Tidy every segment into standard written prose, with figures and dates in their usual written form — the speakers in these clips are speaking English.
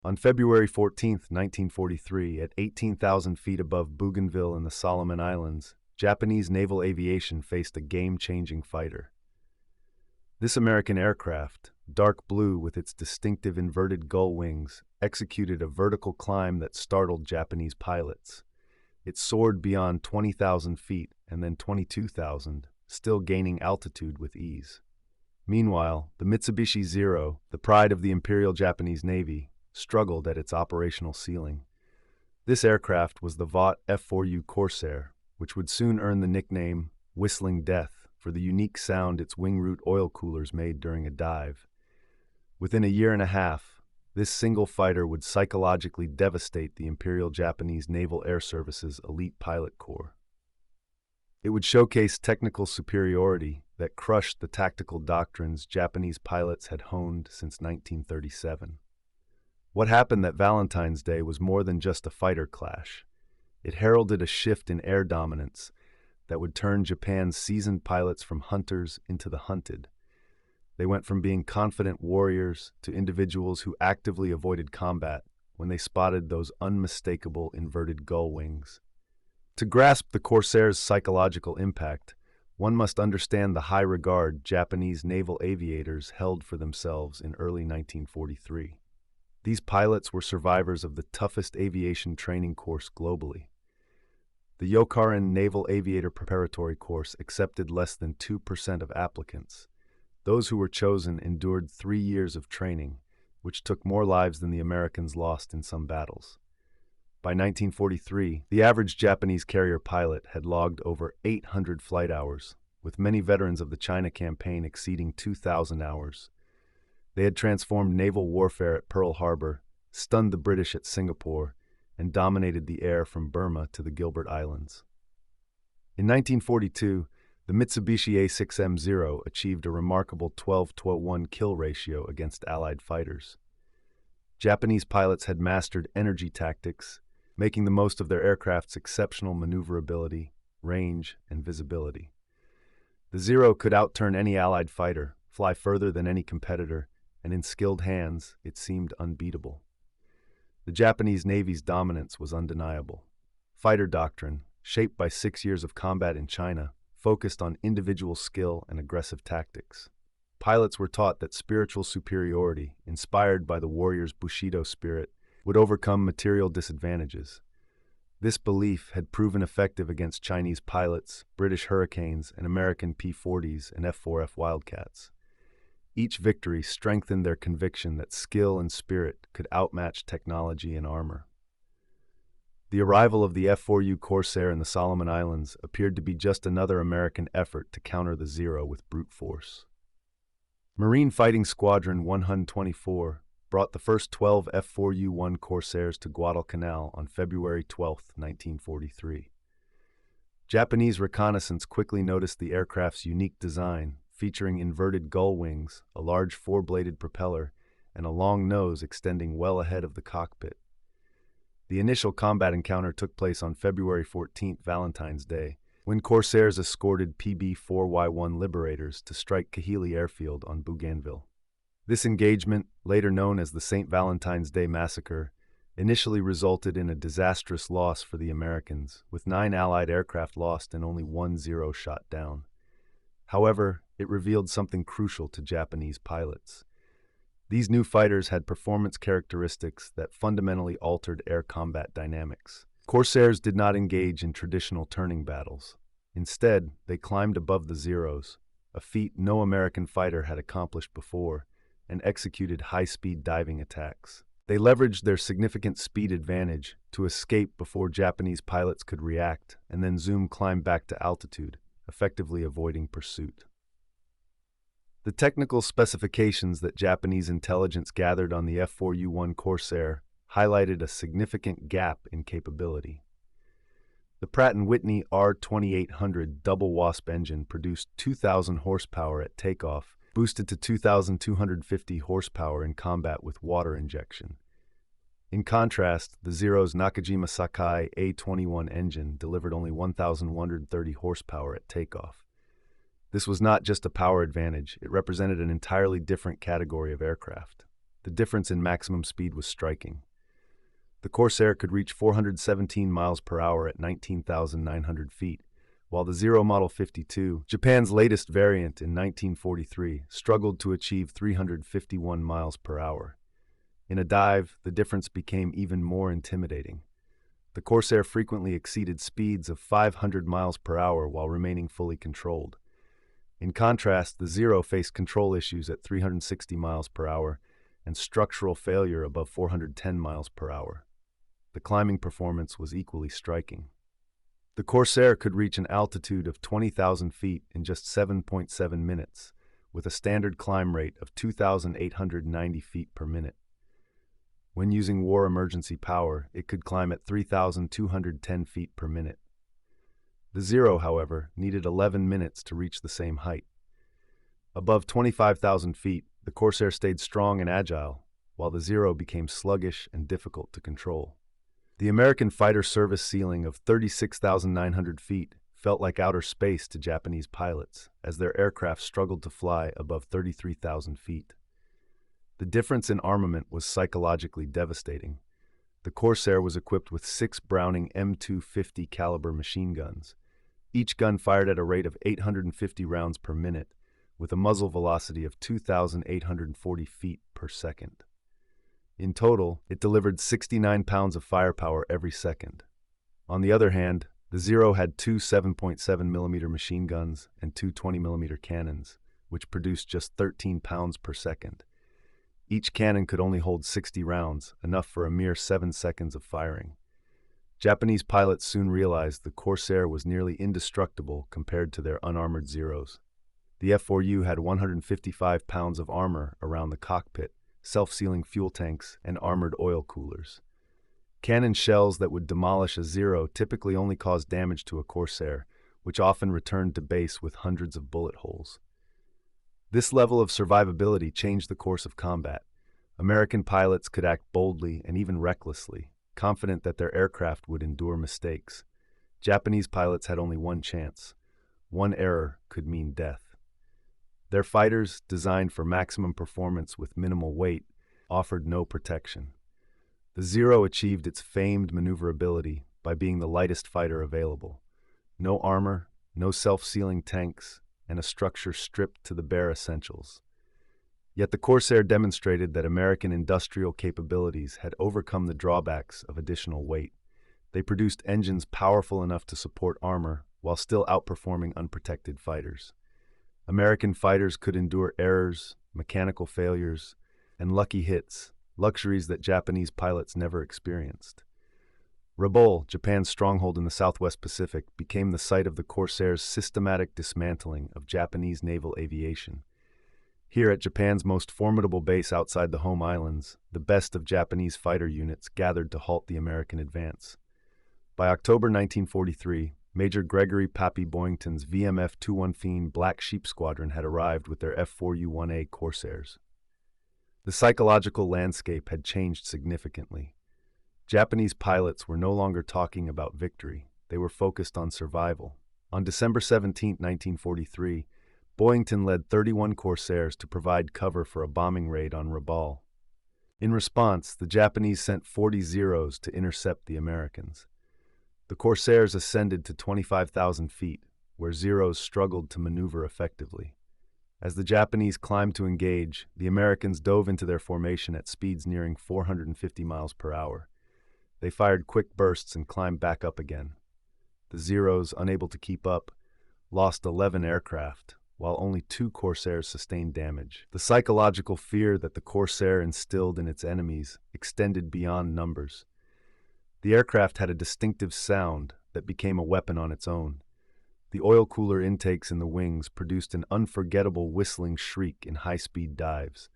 On February 14, 1943, at 18,000 feet above Bougainville in the Solomon Islands, Japanese naval aviation faced a game-changing fighter. This American aircraft, dark blue with its distinctive inverted gull wings, executed a vertical climb that startled Japanese pilots. It soared beyond 20,000 feet and then 22,000, still gaining altitude with ease. Meanwhile, the Mitsubishi Zero, the pride of the Imperial Japanese Navy, struggled at its operational ceiling. This aircraft was the Vought F4U Corsair, which would soon earn the nickname Whistling Death for the unique sound its wing root oil coolers made during a dive. Within a year and a half, this single fighter would psychologically devastate the Imperial Japanese Naval Air Service's elite pilot corps. It would showcase technical superiority that crushed the tactical doctrines Japanese pilots had honed since 1937. What happened that Valentine's Day was more than just a fighter clash. It heralded a shift in air dominance that would turn Japan's seasoned pilots from hunters into the hunted. They went from being confident warriors to individuals who actively avoided combat when they spotted those unmistakable inverted gull wings. To grasp the Corsair's psychological impact, one must understand the high regard Japanese naval aviators held for themselves in early 1943. These pilots were survivors of the toughest aviation training course globally. The Yokarin Naval Aviator Preparatory Course accepted less than 2% of applicants. Those who were chosen endured 3 years of training, which took more lives than the Americans lost in some battles. By 1943, the average Japanese carrier pilot had logged over 800 flight hours, with many veterans of the China campaign exceeding 2,000 hours. They had transformed naval warfare at Pearl Harbor, stunned the British at Singapore, and dominated the air from Burma to the Gilbert Islands. In 1942, the Mitsubishi A6M Zero achieved a remarkable 12-to-1 kill ratio against Allied fighters. Japanese pilots had mastered energy tactics, making the most of their aircraft's exceptional maneuverability, range, and visibility. The Zero could outturn any Allied fighter, fly further than any competitor, and in skilled hands, it seemed unbeatable. The Japanese Navy's dominance was undeniable. Fighter doctrine, shaped by 6 years of combat in China, focused on individual skill and aggressive tactics. Pilots were taught that spiritual superiority, inspired by the warrior's Bushido spirit, would overcome material disadvantages. This belief had proven effective against Chinese pilots, British Hurricanes, and American P-40s and F-4F Wildcats. Each victory strengthened their conviction that skill and spirit could outmatch technology and armor. The arrival of the F-4U Corsair in the Solomon Islands appeared to be just another American effort to counter the Zero with brute force. Marine Fighting Squadron 124 brought the first 12 F-4U-1 Corsairs to Guadalcanal on February 12, 1943. Japanese reconnaissance quickly noticed the aircraft's unique design, featuring inverted gull wings, a large four-bladed propeller, and a long nose extending well ahead of the cockpit. The initial combat encounter took place on February 14, Valentine's Day, when Corsairs escorted PB-4Y-1 Liberators to strike Kahili Airfield on Bougainville. This engagement, later known as the St. Valentine's Day Massacre, initially resulted in a disastrous loss for the Americans, with 9 Allied aircraft lost and only 1 Zero shot down. However, it revealed something crucial to Japanese pilots. These new fighters had performance characteristics that fundamentally altered air combat dynamics. Corsairs did not engage in traditional turning battles. Instead, they climbed above the Zeros, a feat no American fighter had accomplished before, and executed high-speed diving attacks. They leveraged their significant speed advantage to escape before Japanese pilots could react, and then climb back to altitude, effectively avoiding pursuit. The technical specifications that Japanese intelligence gathered on the F-4U-1 Corsair highlighted a significant gap in capability. The Pratt & Whitney R2800 double wasp engine produced 2,000 horsepower at takeoff, boosted to 2,250 horsepower in combat with water injection. In contrast, the Zero's Nakajima Sakai A21 engine delivered only 1,130 horsepower at takeoff. This was not just a power advantage, it represented an entirely different category of aircraft. The the difference in maximum speed was striking. The Corsair could reach 417 miles per hour at 19,900 feet, while the Zero Model 52, Japan's latest variant in 1943, struggled to achieve 351 miles per hour. In a dive, the difference became even more intimidating. The Corsair frequently exceeded speeds of 500 miles per hour while remaining fully controlled. In contrast, the Zero faced control issues at 360 miles per hour and structural failure above 410 miles per hour. The climbing performance was equally striking. The Corsair could reach an altitude of 20,000 feet in just 7.7 minutes, with a standard climb rate of 2,890 feet per minute. When using war emergency power, it could climb at 3,210 feet per minute. The Zero, however, needed 11 minutes to reach the same height. Above 25,000 feet, the Corsair stayed strong and agile, while the Zero became sluggish and difficult to control. The American fighter service ceiling of 36,900 feet felt like outer space to Japanese pilots, as their aircraft struggled to fly above 33,000 feet. The difference in armament was psychologically devastating. The Corsair was equipped with 6 Browning M250 caliber machine guns. Each gun fired at a rate of 850 rounds per minute, with a muzzle velocity of 2,840 feet per second. In total, it delivered 69 pounds of firepower every second. On the other hand, the Zero had 2 7.7mm machine guns and 2 20mm cannons, which produced just 13 pounds per second. Each cannon could only hold 60 rounds, enough for a mere 7 seconds of firing. Japanese pilots soon realized the Corsair was nearly indestructible compared to their unarmored Zeros. The F4U had 155 pounds of armor around the cockpit, self-sealing fuel tanks, and armored oil coolers. Cannon shells that would demolish a Zero typically only caused damage to a Corsair, which often returned to base with hundreds of bullet holes. This level of survivability changed the course of combat. American pilots could act boldly and even recklessly, confident that their aircraft would endure mistakes. Japanese pilots had only one chance. One error could mean death. Their fighters, designed for maximum performance with minimal weight, offered no protection. The Zero achieved its famed maneuverability by being the lightest fighter available. No armor, no self-sealing tanks, and a structure stripped to the bare essentials. Yet the Corsair demonstrated that American industrial capabilities had overcome the drawbacks of additional weight. They produced engines powerful enough to support armor while still outperforming unprotected fighters. American fighters could endure errors, mechanical failures, and lucky hits, luxuries that Japanese pilots never experienced. Rabaul, Japan's stronghold in the Southwest Pacific, became the site of the Corsair's systematic dismantling of Japanese naval aviation. Here at Japan's most formidable base outside the home islands, the best of Japanese fighter units gathered to halt the American advance. By October 1943, Major Gregory Pappy Boyington's VMF-215 Black Sheep Squadron had arrived with their F4U-1A Corsairs. The psychological landscape had changed significantly. Japanese pilots were no longer talking about victory. They were focused on survival. On December 17, 1943, Boyington led 31 Corsairs to provide cover for a bombing raid on Rabaul. In response, the Japanese sent 40 Zeros to intercept the Americans. The Corsairs ascended to 25,000 feet, where Zeros struggled to maneuver effectively. As the Japanese climbed to engage, the Americans dove into their formation at speeds nearing 450 miles per hour. They fired quick bursts and climbed back up again. The Zeros, unable to keep up, lost 11 aircraft, while only 2 Corsairs sustained damage. The psychological fear that the Corsair instilled in its enemies extended beyond numbers. The aircraft had a distinctive sound that became a weapon on its own. The oil cooler intakes in the wings produced an unforgettable whistling shriek in high-speed dives.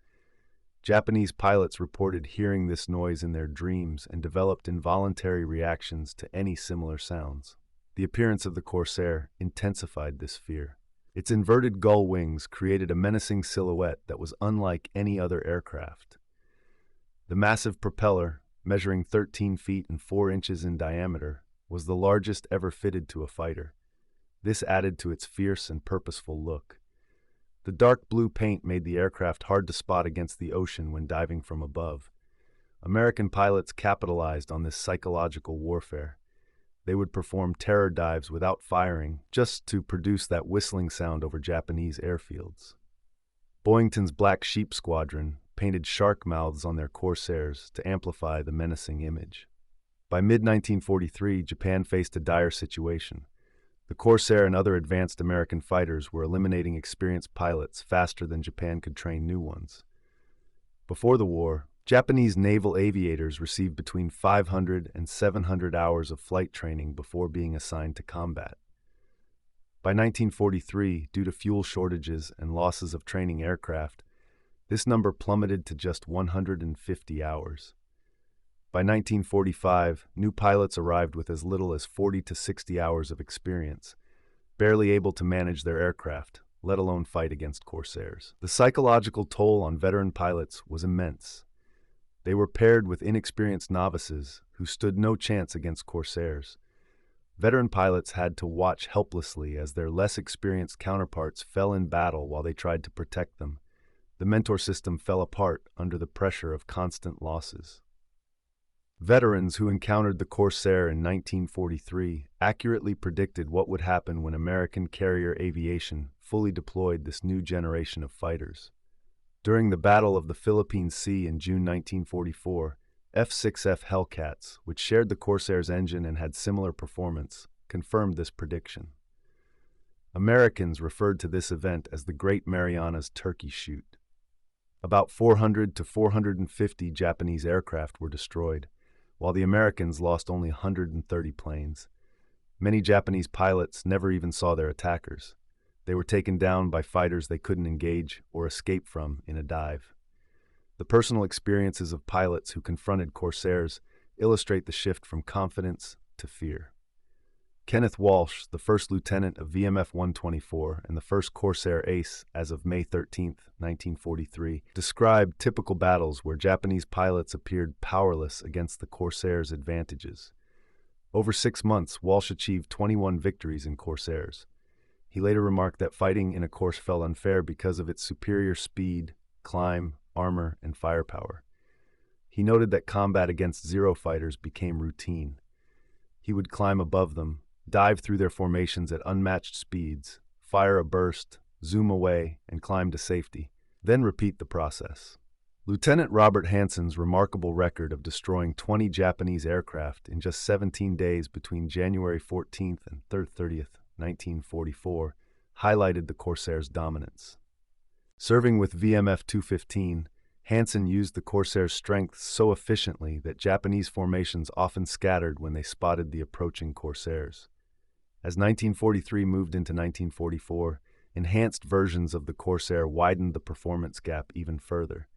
Japanese pilots reported hearing this noise in their dreams and developed involuntary reactions to any similar sounds. The appearance of the Corsair intensified this fear. Its inverted gull wings created a menacing silhouette that was unlike any other aircraft. The massive propeller, measuring 13 feet and 4 inches in diameter, was the largest ever fitted to a fighter. This added to its fierce and purposeful look. The dark blue paint made the aircraft hard to spot against the ocean when diving from above. American pilots capitalized on this psychological warfare. They would perform terror dives without firing, just to produce that whistling sound over Japanese airfields. Boyington's Black Sheep Squadron painted shark mouths on their Corsairs to amplify the menacing image. By mid-1943, Japan faced a dire situation. The Corsair and other advanced American fighters were eliminating experienced pilots faster than Japan could train new ones. Before the war, Japanese naval aviators received between 500 and 700 hours of flight training before being assigned to combat. By 1943, due to fuel shortages and losses of training aircraft, this number plummeted to just 150 hours. By 1945, new pilots arrived with as little as 40 to 60 hours of experience, barely able to manage their aircraft, let alone fight against Corsairs. The psychological toll on veteran pilots was immense. They were paired with inexperienced novices who stood no chance against Corsairs. Veteran pilots had to watch helplessly as their less experienced counterparts fell in battle while they tried to protect them. The mentor system fell apart under the pressure of constant losses. Veterans who encountered the Corsair in 1943 accurately predicted what would happen when American carrier aviation fully deployed this new generation of fighters. During the Battle of the Philippine Sea in June 1944, F-6F Hellcats, which shared the Corsair's engine and had similar performance, confirmed this prediction. Americans referred to this event as the Great Marianas Turkey Shoot. About 400 to 450 Japanese aircraft were destroyed, while the Americans lost only 130 planes. Many Japanese pilots never even saw their attackers. They were taken down by fighters they couldn't engage or escape from in a dive. The personal experiences of pilots who confronted Corsairs illustrate the shift from confidence to fear. Kenneth Walsh, the first lieutenant of VMF 124 and the first Corsair ace as of May 13, 1943, described typical battles where Japanese pilots appeared powerless against the Corsair's advantages. Over 6 months, Walsh achieved 21 victories in Corsairs. He later remarked that fighting in a Corsair felt unfair because of its superior speed, climb, armor, and firepower. He noted that combat against Zero fighters became routine. He would climb above them, dive through their formations at unmatched speeds, fire a burst, zoom away, and climb to safety, then repeat the process. Lieutenant Robert Hansen's remarkable record of destroying 20 Japanese aircraft in just 17 days between January 14th and 30th, 1944, highlighted the Corsair's dominance. Serving with VMF 215, Hansen used the Corsair's strength so efficiently that Japanese formations often scattered when they spotted the approaching Corsairs. As 1943 moved into 1944, enhanced versions of the Corsair widened the performance gap even further.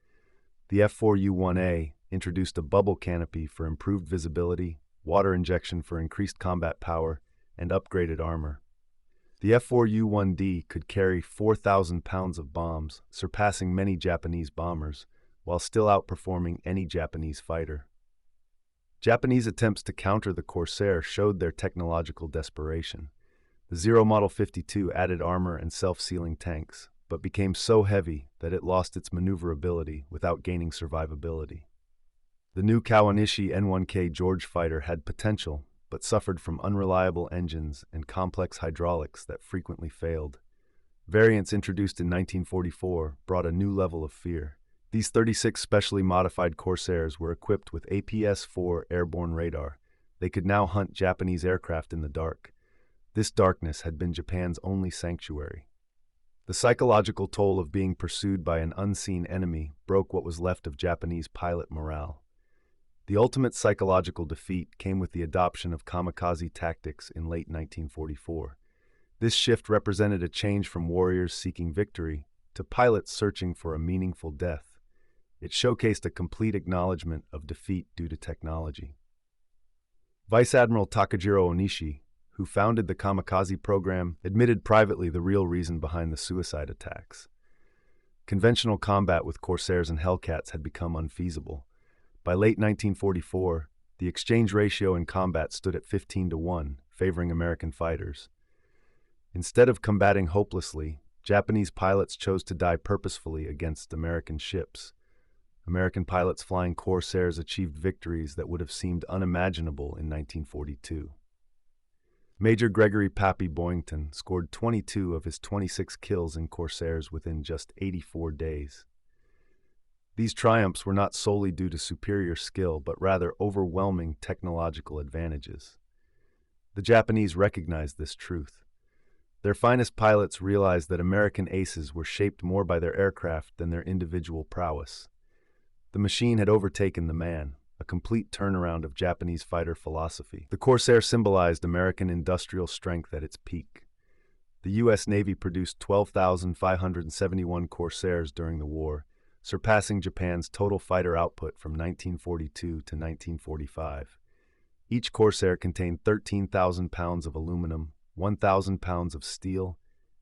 The F4U-1A introduced a bubble canopy for improved visibility, water injection for increased combat power, and upgraded armor. The F4U-1D could carry 4,000 pounds of bombs, surpassing many Japanese bombers, while still outperforming any Japanese fighter. Japanese attempts to counter the Corsair showed their technological desperation. The Zero Model 52 added armor and self-sealing tanks, but became so heavy that it lost its maneuverability without gaining survivability. The new Kawanishi N1K George fighter had potential, but suffered from unreliable engines and complex hydraulics that frequently failed. Variants introduced in 1944 brought a new level of fear. These 36 specially modified Corsairs were equipped with APS-4 airborne radar. They could now hunt Japanese aircraft in the dark. This darkness had been Japan's only sanctuary. The psychological toll of being pursued by an unseen enemy broke what was left of Japanese pilot morale. The ultimate psychological defeat came with the adoption of kamikaze tactics in late 1944. This shift represented a change from warriors seeking victory to pilots searching for a meaningful death. It showcased a complete acknowledgement of defeat due to technology. Vice Admiral Takajiro Onishi, who founded the kamikaze program, admitted privately the real reason behind the suicide attacks. Conventional combat with Corsairs and Hellcats had become unfeasible. By late 1944, the exchange ratio in combat stood at 15-1, favoring American fighters. Instead of combating hopelessly, Japanese pilots chose to die purposefully against American ships. American pilots flying Corsairs achieved victories that would have seemed unimaginable in 1942. Major Gregory "Pappy" Boyington scored 22 of his 26 kills in Corsairs within just 84 days. These triumphs were not solely due to superior skill, but rather overwhelming technological advantages. The Japanese recognized this truth. Their finest pilots realized that American aces were shaped more by their aircraft than their individual prowess. The machine had overtaken the man, a complete turnaround of Japanese fighter philosophy. The Corsair symbolized American industrial strength at its peak. The U.S. Navy produced 12,571 Corsairs during the war, surpassing Japan's total fighter output from 1942 to 1945. Each Corsair contained 13,000 pounds of aluminum, 1,000 pounds of steel,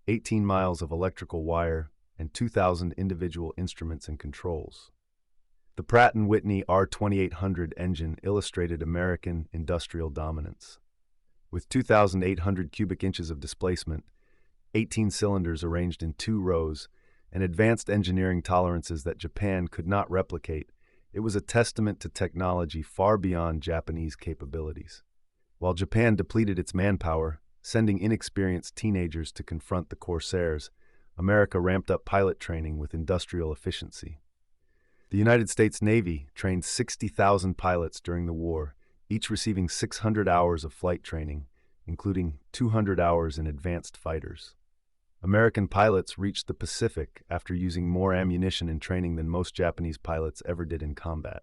18 miles of electrical wire, and 2,000 individual instruments and controls. The Pratt & Whitney R2800 engine illustrated American industrial dominance. With 2,800 cubic inches of displacement, 18 cylinders arranged in 2 rows, and advanced engineering tolerances that Japan could not replicate, it was a testament to technology far beyond Japanese capabilities. While Japan depleted its manpower, sending inexperienced teenagers to confront the Corsairs, America ramped up pilot training with industrial efficiency. The United States Navy trained 60,000 pilots during the war, each receiving 600 hours of flight training, including 200 hours in advanced fighters. American pilots reached the Pacific after using more ammunition and training than most Japanese pilots ever did in combat.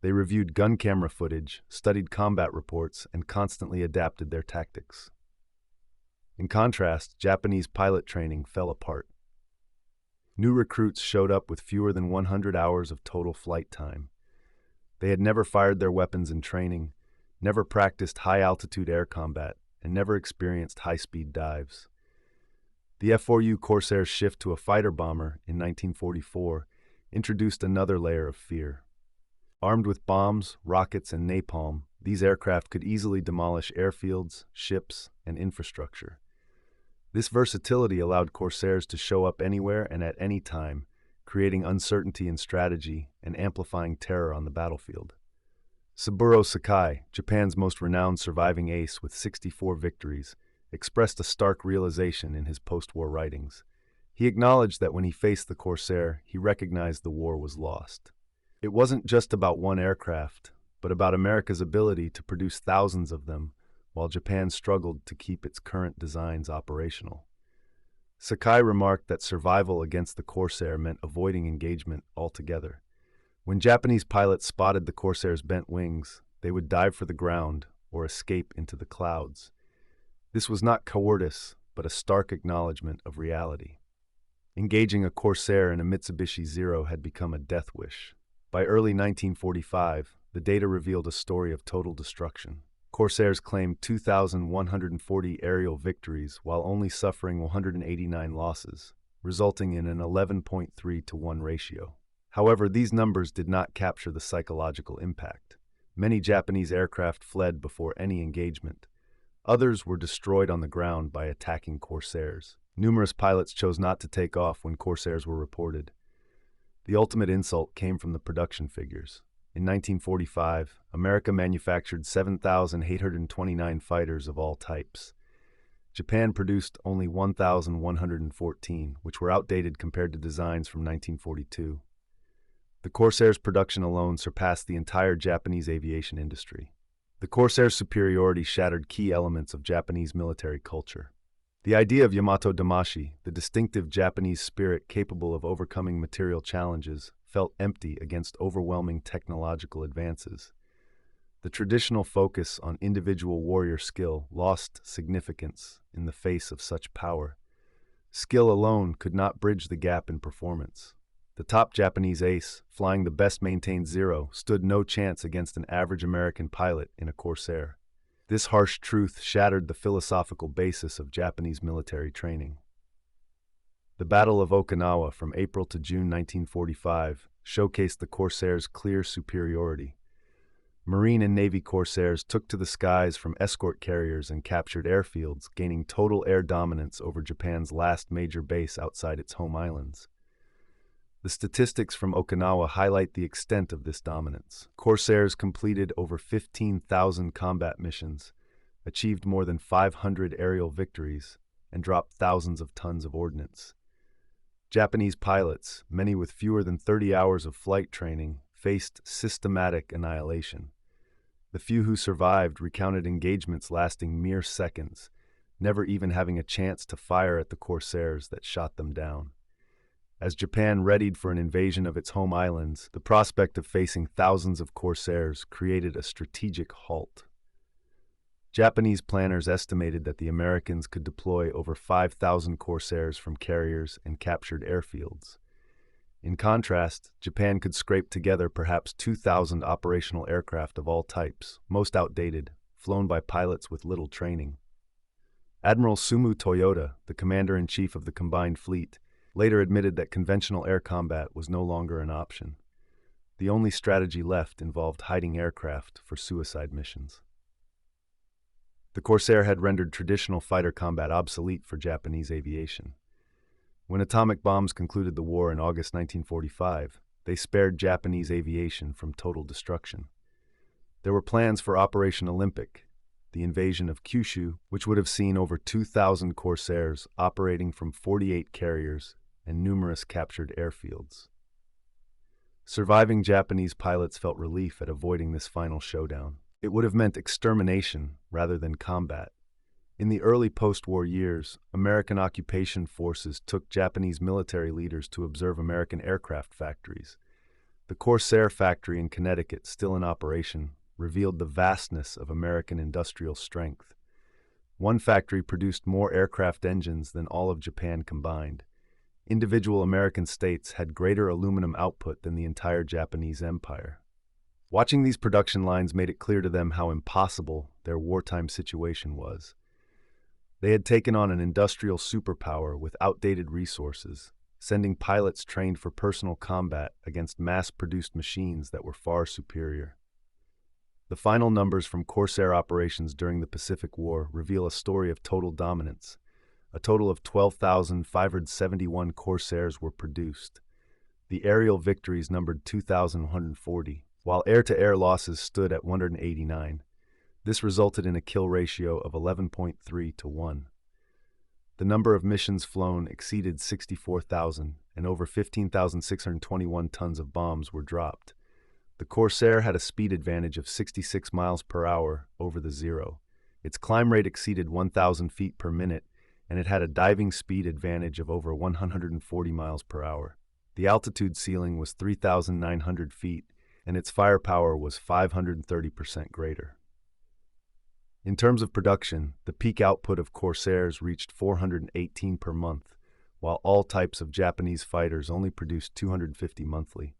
They reviewed gun camera footage, studied combat reports, and constantly adapted their tactics. In contrast, Japanese pilot training fell apart. New recruits showed up with fewer than 100 hours of total flight time. They had never fired their weapons in training, never practiced high-altitude air combat, and never experienced high-speed dives. The F4U Corsair's shift to a fighter bomber in 1944 introduced another layer of fear. Armed with bombs, rockets, and napalm, these aircraft could easily demolish airfields, ships, and infrastructure. This versatility allowed Corsairs to show up anywhere and at any time, creating uncertainty in strategy and amplifying terror on the battlefield. Saburo Sakai, Japan's most renowned surviving ace with 64 victories, expressed a stark realization in his post-war writings. He acknowledged that when he faced the Corsair, he recognized the war was lost. It wasn't just about one aircraft, but about America's ability to produce thousands of them, while Japan struggled to keep its current designs operational. Sakai remarked that survival against the Corsair meant avoiding engagement altogether. When Japanese pilots spotted the Corsair's bent wings, they would dive for the ground or escape into the clouds. This was not cowardice, but a stark acknowledgement of reality. Engaging a Corsair in a Mitsubishi Zero had become a death wish. By early 1945, the data revealed a story of total destruction. Corsairs claimed 2,140 aerial victories while only suffering 189 losses, resulting in an 11.3 to 1 ratio. However, these numbers did not capture the psychological impact. Many Japanese aircraft fled before any engagement. Others were destroyed on the ground by attacking Corsairs. Numerous pilots chose not to take off when Corsairs were reported. The ultimate insult came from the production figures. In 1945, America manufactured 7,829 fighters of all types. Japan produced only 1,114, which were outdated compared to designs from 1942. The Corsair's production alone surpassed the entire Japanese aviation industry. The Corsair's superiority shattered key elements of Japanese military culture. The idea of Yamato Damashi, the distinctive Japanese spirit capable of overcoming material challenges, felt empty against overwhelming technological advances. The traditional focus on individual warrior skill lost significance in the face of such power. Skill alone could not bridge the gap in performance. The top Japanese ace, flying the best-maintained Zero, stood no chance against an average American pilot in a Corsair. This harsh truth shattered the philosophical basis of Japanese military training. The Battle of Okinawa from April to June 1945 showcased the Corsair's clear superiority. Marine and Navy Corsairs took to the skies from escort carriers and captured airfields, gaining total air dominance over Japan's last major base outside its home islands. The statistics from Okinawa highlight the extent of this dominance. Corsairs completed over 15,000 combat missions, achieved more than 500 aerial victories, and dropped thousands of tons of ordnance. Japanese pilots, many with fewer than 30 hours of flight training, faced systematic annihilation. The few who survived recounted engagements lasting mere seconds, never even having a chance to fire at the Corsairs that shot them down. As Japan readied for an invasion of its home islands, the prospect of facing thousands of Corsairs created a strategic halt. Japanese planners estimated that the Americans could deploy over 5,000 Corsairs from carriers and captured airfields. In contrast, Japan could scrape together perhaps 2,000 operational aircraft of all types, most outdated, flown by pilots with little training. Admiral Sumu Toyota, the commander-in-chief of the combined fleet, later admitted that conventional air combat was no longer an option. The only strategy left involved hiding aircraft for suicide missions. The Corsair had rendered traditional fighter combat obsolete for Japanese aviation. When atomic bombs concluded the war in August 1945, they spared Japanese aviation from total destruction. There were plans for Operation Olympic, the invasion of Kyushu, which would have seen over 2,000 Corsairs operating from 48 carriers and numerous captured airfields. Surviving Japanese pilots felt relief at avoiding this final showdown. It would have meant extermination rather than combat. In the early post-war years, American occupation forces took Japanese military leaders to observe American aircraft factories. The Corsair factory in Connecticut, still in operation, revealed the vastness of American industrial strength. One factory produced more aircraft engines than all of Japan combined. Individual American states had greater aluminum output than the entire Japanese empire. Watching these production lines made it clear to them how impossible their wartime situation was. They had taken on an industrial superpower with outdated resources, sending pilots trained for personal combat against mass-produced machines that were far superior. The final numbers from Corsair operations during the Pacific War reveal a story of total dominance. A total of 12,571 Corsairs were produced. The aerial victories numbered 2,140, while air-to-air losses stood at 189. This resulted in a kill ratio of 11.3 to 1. The number of missions flown exceeded 64,000, and over 15,621 tons of bombs were dropped. The Corsair had a speed advantage of 66 miles per hour over the Zero. Its climb rate exceeded 1,000 feet per minute, and it had a diving speed advantage of over 140 miles per hour. The altitude ceiling was 3,900 feet, and its firepower was 530% greater. In terms of production, the peak output of Corsairs reached 418 per month, while all types of Japanese fighters only produced 250 monthly.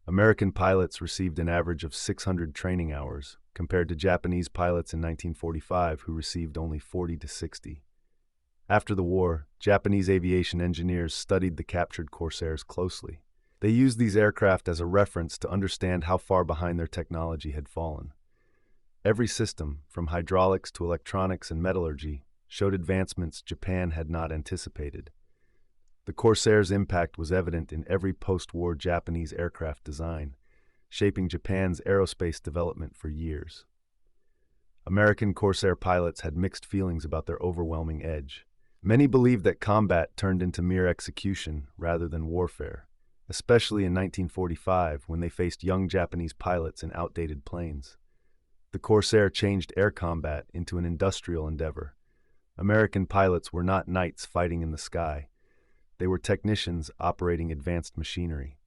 American pilots received an average of 600 training hours, compared to Japanese pilots in 1945 who received only 40 to 60. After the war, Japanese aviation engineers studied the captured Corsairs closely. They used these aircraft as a reference to understand how far behind their technology had fallen. Every system, from hydraulics to electronics and metallurgy, showed advancements Japan had not anticipated. The Corsair's impact was evident in every post-war Japanese aircraft design, shaping Japan's aerospace development for years. American Corsair pilots had mixed feelings about their overwhelming edge. Many believed that combat turned into mere execution rather than warfare, especially in 1945 when they faced young Japanese pilots in outdated planes. The Corsair changed air combat into an industrial endeavor. American pilots were not knights fighting in the sky. They were technicians operating advanced machinery.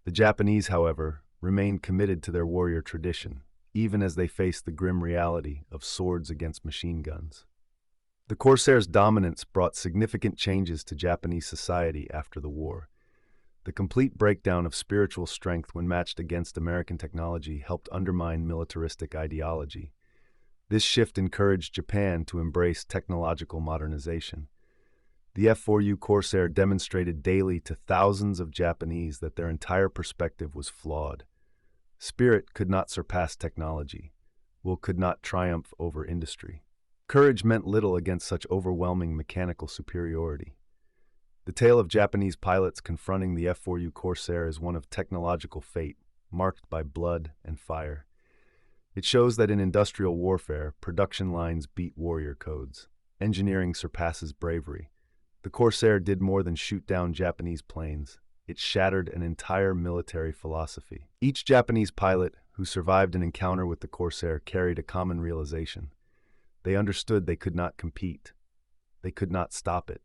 The Japanese, however, remained committed to their warrior tradition, even as they faced the grim reality of swords against machine guns. The Corsair's dominance brought significant changes to Japanese society after the war. The complete breakdown of spiritual strength when matched against American technology helped undermine militaristic ideology. This shift encouraged Japan to embrace technological modernization. The F4U Corsair demonstrated daily to thousands of Japanese that their entire perspective was flawed. Spirit could not surpass technology. Will could not triumph over industry. Courage meant little against such overwhelming mechanical superiority. The tale of Japanese pilots confronting the F4U Corsair is one of technological fate, marked by blood and fire. It shows that in industrial warfare, production lines beat warrior codes. Engineering surpasses bravery. The Corsair did more than shoot down Japanese planes. It shattered an entire military philosophy. Each Japanese pilot who survived an encounter with the Corsair carried a common realization. They understood they could not compete. They could not stop it.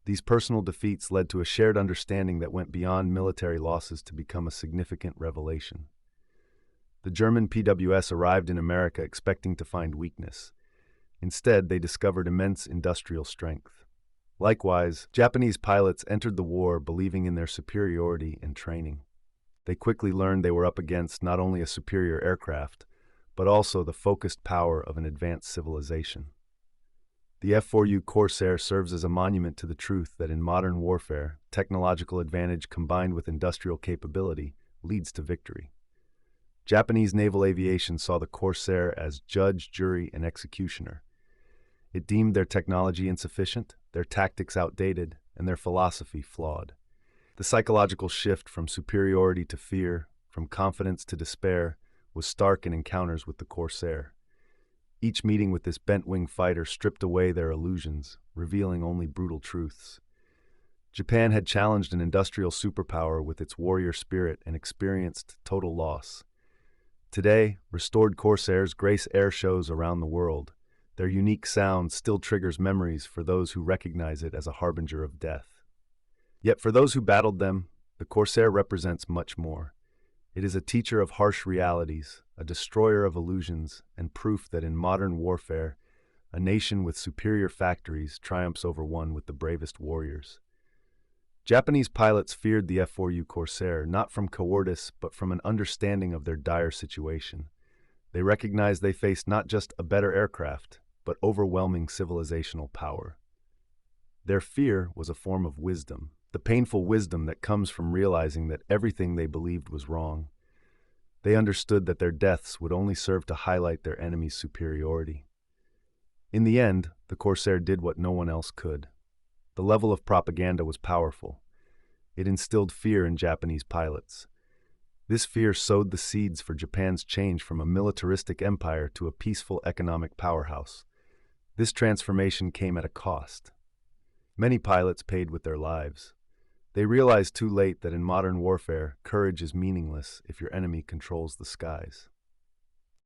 These personal defeats led to a shared understanding that went beyond military losses to become a significant revelation. The German PWS arrived in America expecting to find weakness. Instead, they discovered immense industrial strength. Likewise, Japanese pilots entered the war believing in their superiority and training. They quickly learned they were up against not only a superior aircraft, but also the focused power of an advanced civilization. The F4U Corsair serves as a monument to the truth that in modern warfare, technological advantage combined with industrial capability leads to victory. Japanese naval aviation saw the Corsair as judge, jury, and executioner. It deemed their technology insufficient, their tactics outdated, and their philosophy flawed. The psychological shift from superiority to fear, from confidence to despair, was stark in encounters with the Corsair. Each meeting with this bent-wing fighter stripped away their illusions, revealing only brutal truths. Japan had challenged an industrial superpower with its warrior spirit and experienced total loss. Today, restored Corsairs grace air shows around the world. Their unique sound still triggers memories for those who recognize it as a harbinger of death. Yet for those who battled them, the Corsair represents much more. It is a teacher of harsh realities, a destroyer of illusions, and proof that in modern warfare, a nation with superior factories triumphs over one with the bravest warriors. Japanese pilots feared the F4U Corsair not from cowardice but from an understanding of their dire situation. They recognized they faced not just a better aircraft, but overwhelming civilizational power. Their fear was a form of wisdom, the painful wisdom that comes from realizing that everything they believed was wrong. They understood that their deaths would only serve to highlight their enemy's superiority. In the end, the Corsair did what no one else could. The level of propaganda was powerful. It instilled fear in Japanese pilots. This fear sowed the seeds for Japan's change from a militaristic empire to a peaceful economic powerhouse. This transformation came at a cost. Many pilots paid with their lives. They realized too late that in modern warfare, courage is meaningless if your enemy controls the skies.